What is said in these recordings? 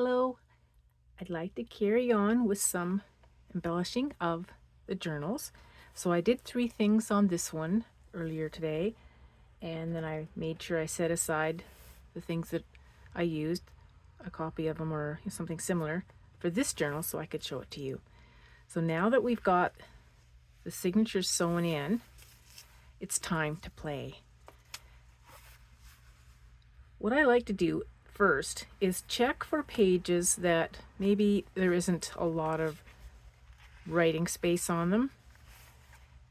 Hello, I'd like to carry on with some embellishing of the journals. So I did 3 things on this one earlier today, and then I made sure I set aside the things that I used, a copy of them or something similar, for this journal so I could show it to you. So now that we've got the signatures sewn in, it's time to play. What I like to do first is check for pages that maybe there isn't a lot of writing space on them,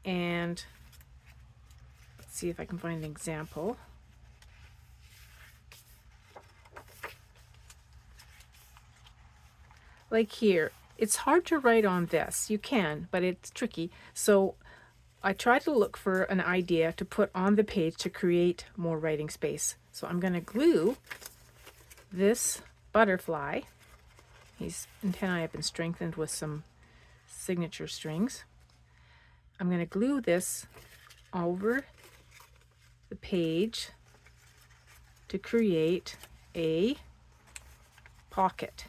and let's see if I can find an example. Like here, it's hard to write on this. You can, but it's tricky. So I try to look for an idea to put on the page to create more writing space. So I'm going to glue this butterfly. His antennae have been strengthened with some signature strings. I'm going to glue this over the page to create a pocket.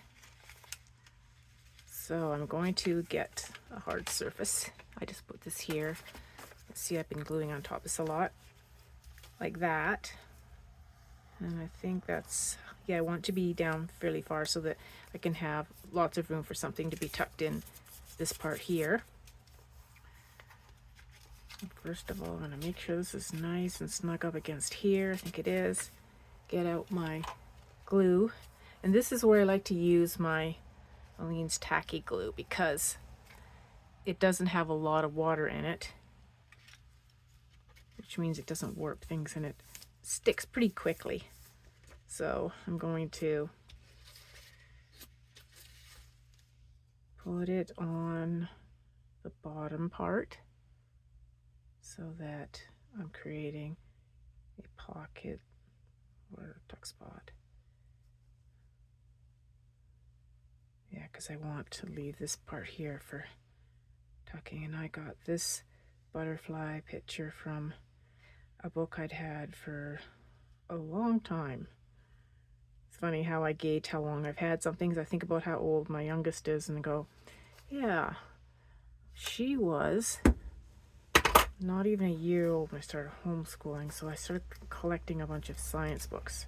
So I'm going to get a hard surface. I just put this here. See, I've been gluing on top of this a lot, like that. And I think that's, yeah, I want it to be down fairly far so that I can have lots of room for something to be tucked in this part here. First of all, I'm going to make sure this is nice and snug up against here. I think it is. Get out my glue. And this is where I like to use my Aleene's tacky glue because it doesn't have a lot of water in it, which means it doesn't warp things and it sticks pretty quickly. So I'm going to put it on the bottom part so that I'm creating a pocket or a tuck spot. Yeah, because I want to leave this part here for tucking. And I got this butterfly picture from a book I'd had for a long time. It's funny how I gauge how long I've had some things. I think about how old my youngest is and I go, yeah, she was not even a year old when I started homeschooling, so I started collecting a bunch of science books.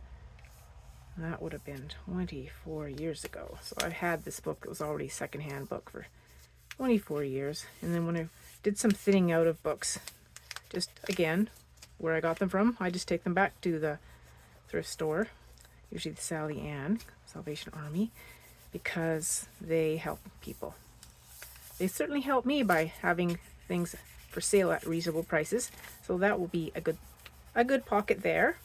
And that would have been 24 years ago. So I had this book that was already a secondhand book for 24 years. And then when I did some thinning out of books, just again, where I got them from, I just take them back to the thrift store, usually the Sally Ann, Salvation Army, because they help people. They certainly help me by having things for sale at reasonable prices. So that will be a good pocket there.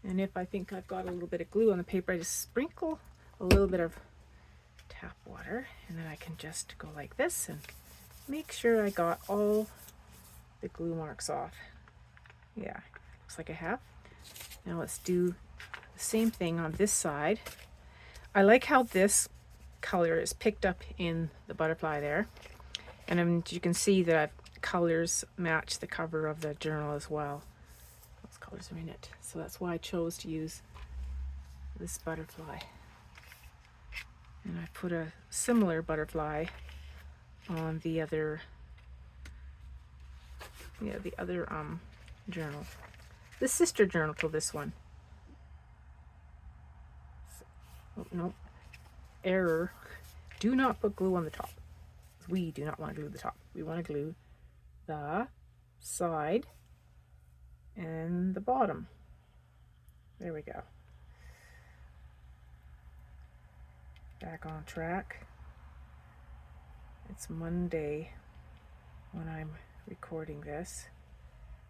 And if I think I've got a little bit of glue on the paper, I just sprinkle a little bit of tap water, and then I can just go like this and make sure I got all the glue marks off. Yeah, looks like I have. Now let's do the same thing on this side. I like how this color is picked up in the butterfly there. And you can see that colors match the cover of the journal as well. Those colors are in it. So that's why I chose to use this butterfly. And I put a similar butterfly on the other, journal. The sister journal to this one. Oh, no. Error. Do not put glue on the top. We do not want to glue the top. We want to glue the side and the bottom. There we go. Back on track. It's Monday when I'm recording this.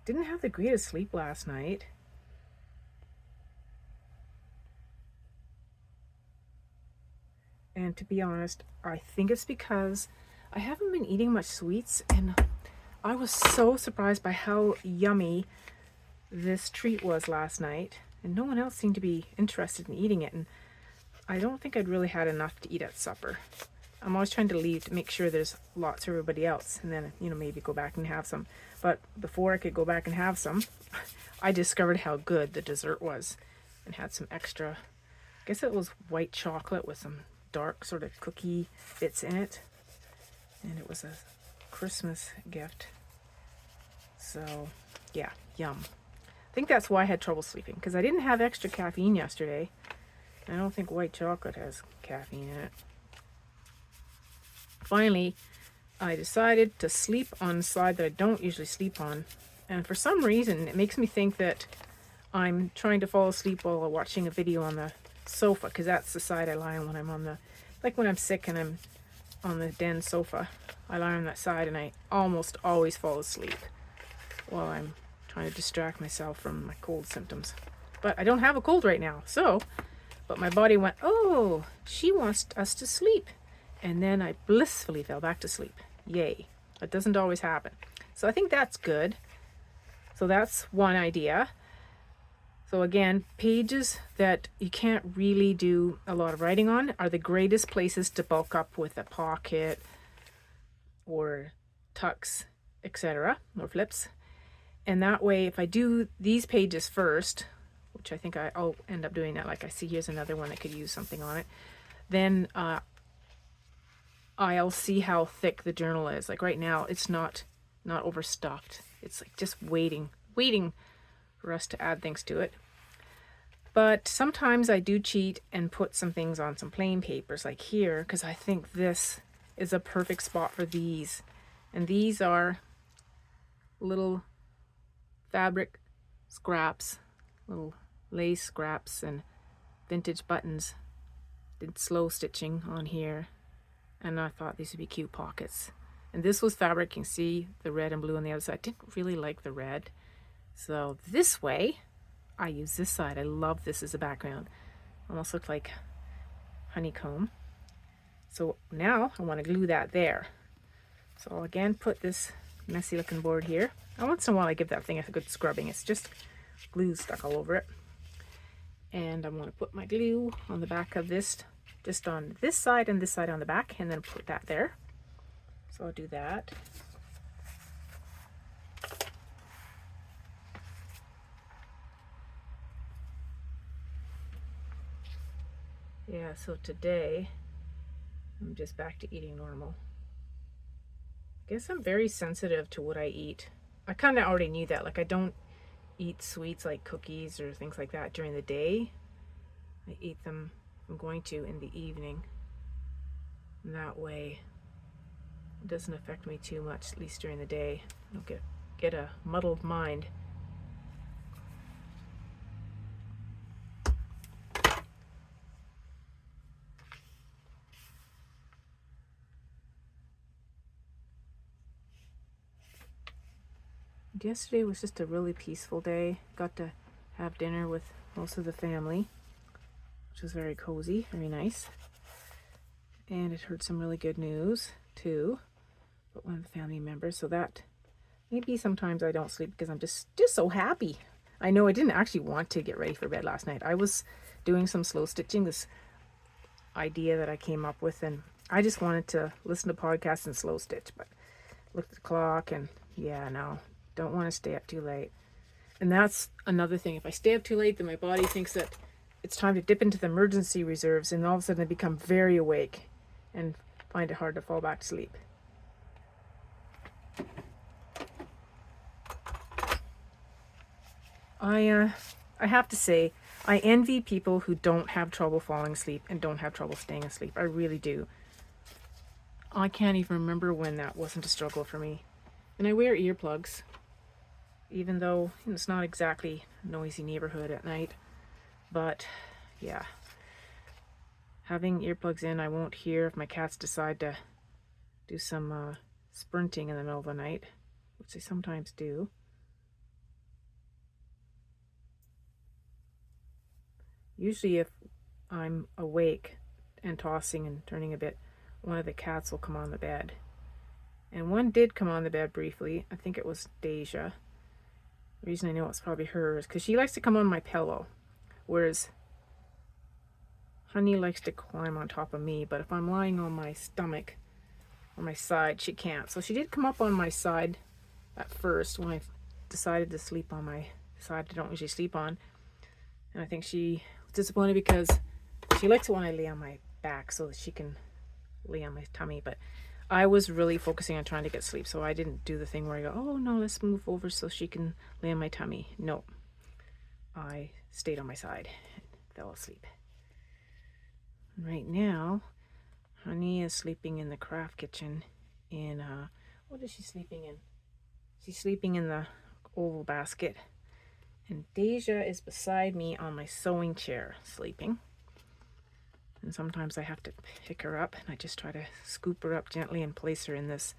Didn't have the greatest sleep last night. And to be honest, I think it's because I haven't been eating much sweets, and I was so surprised by how yummy this treat was last night, and no one else seemed to be interested in eating it, and I don't think I'd really had enough to eat at supper. I'm always trying to leave to make sure there's lots for everybody else, and then, maybe go back and have some. But before I could go back and have some, I discovered how good the dessert was and had some extra guess it was white chocolate with some dark sort of cookie bits in it. And it was a Christmas gift. So, yeah, yum. I think that's why I had trouble sleeping, because I didn't have extra caffeine yesterday. I don't think white chocolate has caffeine in it. Finally, I decided to sleep on the side that I don't usually sleep on. And for some reason, it makes me think that I'm trying to fall asleep while watching a video on the sofa, because that's the side I lie on when I'm on the, like when I'm sick and I'm on the den sofa. I lie on that side and I almost always fall asleep while I'm trying to distract myself from my cold symptoms. But I don't have a cold right now, so, but my body went, oh, she wants us to sleep. And then I blissfully fell back to sleep. Yay. That doesn't always happen. So I think that's good. So that's one idea. So again, pages that you can't really do a lot of writing on are the greatest places to bulk up with a pocket or tucks, etc., or flips. And that way, if I do these pages first, which I think I'll end up doing that, like I see here's another one that could use something on it, then I'll see how thick the journal is. Like right now, it's not overstuffed. It's like just waiting for us to add things to it. But sometimes I do cheat and put some things on some plain papers like here, because I think this is a perfect spot for these. And these are little fabric scraps, little lace scraps and vintage buttons. Did slow stitching on here, and I thought these would be cute pockets. And this was fabric. You can see the red and blue on the other side. I didn't really like the red, so this way I use this side. I love this as a background. Almost looked like honeycomb. So now I want to glue that there. So I'll again put this messy looking board here. And once in a while I give that thing a good scrubbing. It's just glue stuck all over it. And I want to put my glue on the back of this, just on this side and this side on the back, and then put that there. So I'll do that. Yeah, so today I'm just back to eating normal. I guess I'm very sensitive to what I eat. I kind of already knew that. Like I don't eat sweets like cookies or things like that during the day. I eat them, I'm going to, in the evening. And that way it doesn't affect me too much, at least during the day. I don't get a muddled mind. Yesterday was just a really peaceful day. Got to have dinner with most of the family, which was very cozy, very nice. And it heard some really good news too, but one of the family members. So that maybe sometimes I don't sleep because I'm just so happy. I know I didn't actually want to get ready for bed last night. I was doing some slow stitching, this idea that I came up with, and I just wanted to listen to podcasts and slow stitch, but looked at the clock and yeah, no. Don't want to stay up too late. And that's another thing. If I stay up too late, then my body thinks that it's time to dip into the emergency reserves, and all of a sudden I become very awake and find it hard to fall back to sleep. I have to say, I envy people who don't have trouble falling asleep and don't have trouble staying asleep. I really do. I can't even remember when that wasn't a struggle for me. And I wear earplugs, even though it's not exactly a noisy neighborhood at night. But yeah, having earplugs in, I won't hear if my cats decide to do some sprinting in the middle of the night, which they sometimes do. Usually if I'm awake and tossing and turning a bit, one of the cats will come on the bed. And one did come on the bed briefly. I think it was Deja. The reason I know it's probably her is because she likes to come on my pillow, whereas Honey likes to climb on top of me, but if I'm lying on my stomach or my side, she can't. So she did come up on my side at first when I decided to sleep on my side I don't usually sleep on. And I think she was disappointed because She likes it when I lay on my back so that she can lay on my tummy, but I was really focusing on trying to get sleep, so I didn't do the thing where I go, oh no, let's move over so she can lay on my tummy. No, I stayed on my side and fell asleep. Right now, Honey is sleeping in the craft kitchen in, what is she sleeping in? She's sleeping in the oval basket. And Deja is beside me on my sewing chair sleeping. And sometimes I have to pick her up, and I just try to scoop her up gently and place her in this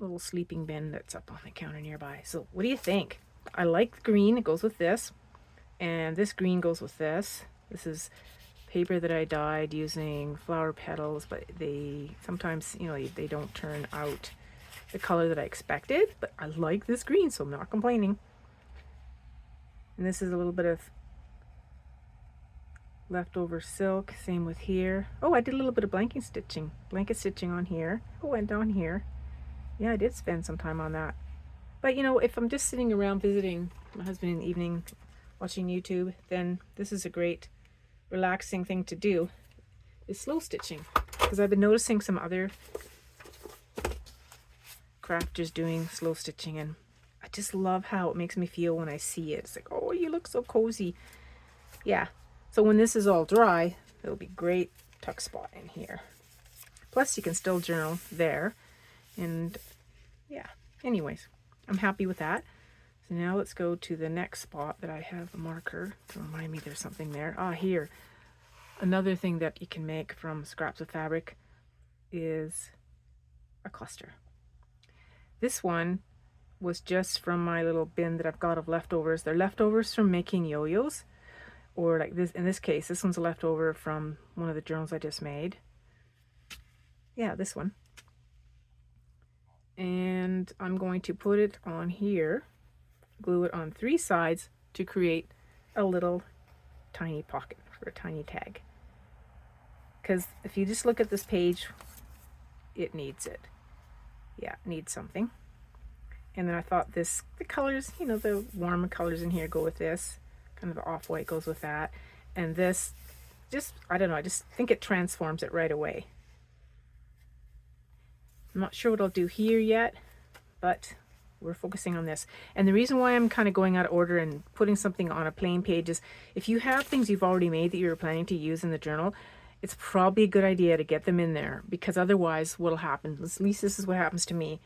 little sleeping bin that's up on the counter nearby. So what do you think? I like the green. It goes with this. And this green goes with this. This is paper that I dyed using flower petals, but they sometimes, you know, they don't turn out the color that I expected. But I like this green, so I'm not complaining. And this is a little bit of leftover silk. Same with here. Oh, I did a little bit of blanket stitching on here. Oh, and down here. Yeah, I did spend some time on that. But you know, if I'm just sitting around visiting my husband in the evening, watching YouTube, then this is a great relaxing thing to do, is slow stitching. Because I've been noticing some other crafters doing slow stitching, and I just love how it makes me feel when I see it. It's like, oh, you look so cozy. Yeah. So when this is all dry, it'll be great tuck spot in here. Plus you can still journal there. And yeah, anyways, I'm happy with that. So now let's go to the next spot that I have a marker to remind me there's something there. Ah, here. Another thing that you can make from scraps of fabric is a cluster. This one was just from my little bin that I've got of leftovers. They're leftovers from making yo-yos, or like this, in this case, this one's a leftover from one of the journals I just made. Yeah, this one. And I'm going to put it on here, glue it on 3 sides to create a little tiny pocket for a tiny tag. Because if you just look at this page, it needs it. Yeah, it needs something. And then I thought the colors, you know, the warm colors in here go with this. Kind of the off-white goes with that. And this, just, I don't know, I just think it transforms it right away. I'm not sure what I'll do here yet, but we're focusing on this. And the reason why I'm kind of going out of order and putting something on a plain page is if you have things you've already made that you're planning to use in the journal, it's probably a good idea to get them in there, because otherwise what'll happen, at least this is what happens to me,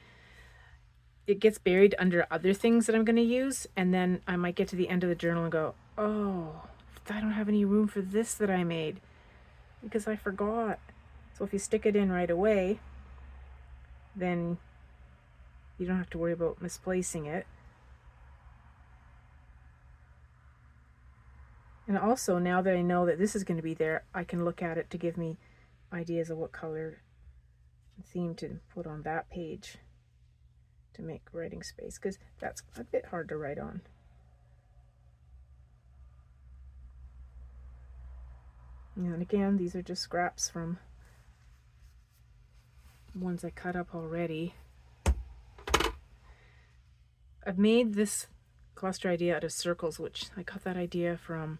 it gets buried under other things that I'm going to use, and then I might get to the end of the journal and go, oh, I don't have any room for this that I made because I forgot. So if you stick it in right away, then you don't have to worry about misplacing it. And also, now that I know that this is going to be there, I can look at it to give me ideas of what color and theme to put on that page to make writing space, because that's a bit hard to write on. And again, these are just scraps from ones I cut up already. I've made this cluster idea out of circles, which I got that idea from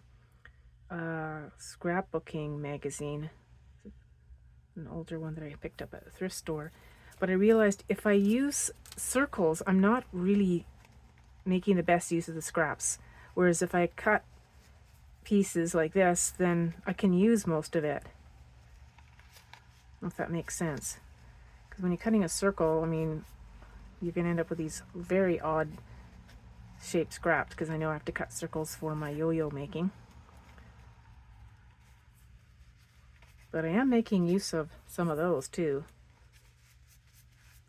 a scrapbooking magazine, an older one that I picked up at a thrift store. But I realized if I use circles, I'm not really making the best use of the scraps. Whereas if I cut pieces like this, then I can use most of it. I don't know if that makes sense. Because when you're cutting a circle, I mean, you're going to end up with these very odd shaped scraps, because I know I have to cut circles for my yo-yo making. But I am making use of some of those too.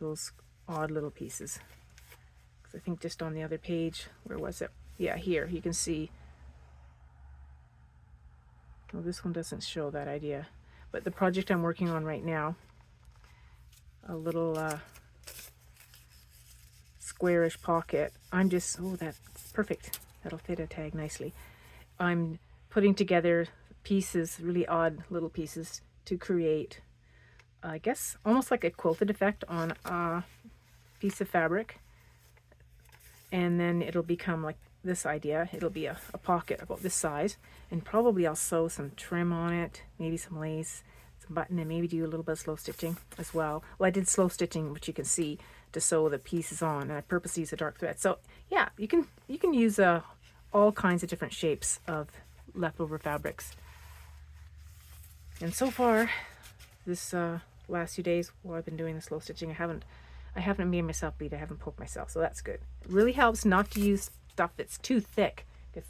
Those odd little pieces. Because I think just on the other page, where was it? Yeah, here, you can see. Well, this one doesn't show that idea. But the project I'm working on right now, a little squarish pocket. I'm just, oh, that's perfect. That'll fit a tag nicely. I'm putting together pieces, really odd little pieces, to create, I guess, almost like a quilted effect on a piece of fabric. And then it'll become like this idea. It'll be a pocket about this size, and probably I'll sew some trim on it, maybe some lace, some button, and maybe do a little bit of slow stitching as well. Well, I did slow stitching, which you can see, to sew the pieces on, and I purposely used a dark thread. So yeah, you can use all kinds of different shapes of leftover fabrics. And so far, this last few days while I've been doing the slow stitching, I haven't made myself bleed. I haven't poked myself, so that's good. It really helps not to use stuff that's too thick, because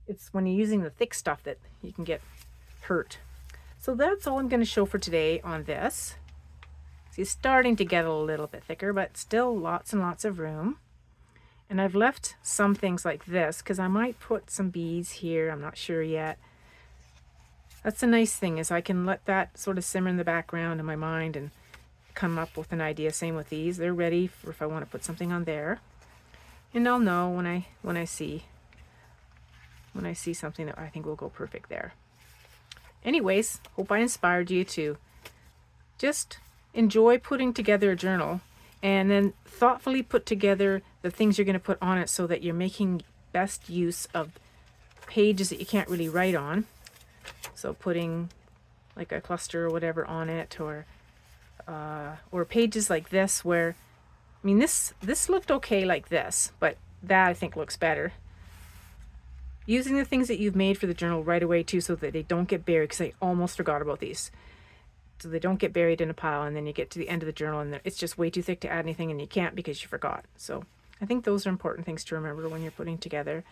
it's when you're using the thick stuff that you can get hurt. So that's all I'm going to show for today on this. See, it's starting to get a little bit thicker, but still lots and lots of room. And I've left some things like this because I might put some beads here. I'm not sure yet. That's the nice thing, is I can let that sort of simmer in the background in my mind and come up with an idea. Same with these. They're ready for if I want to put something on there. And I'll know when I see something that I think will go perfect there. Anyways, hope I inspired you to just enjoy putting together a journal, and then thoughtfully put together the things you're going to put on it so that you're making best use of pages that you can't really write on. So putting like a cluster or whatever on it, or pages like this where, I mean, this looked okay like this, but that I think looks better. Using the things that you've made for the journal right away too, so that they don't get buried, because I almost forgot about these. So they don't get buried in a pile, and then you get to the end of the journal and it's just way too thick to add anything, and you can't because you forgot. So I think those are important things to remember when you're putting together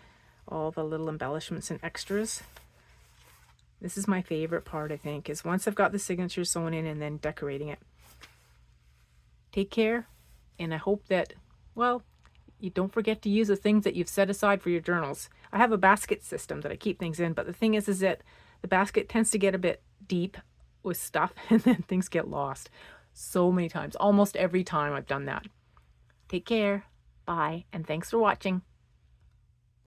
all the little embellishments and extras. This is my favorite part, I think, is once I've got the signature sewn in and then decorating it. Take care, and I hope that, well, you don't forget to use the things that you've set aside for your journals. I have a basket system that I keep things in, but the thing is that the basket tends to get a bit deep with stuff, and then things get lost so many times. Almost every time I've done that. Take care, bye, and thanks for watching.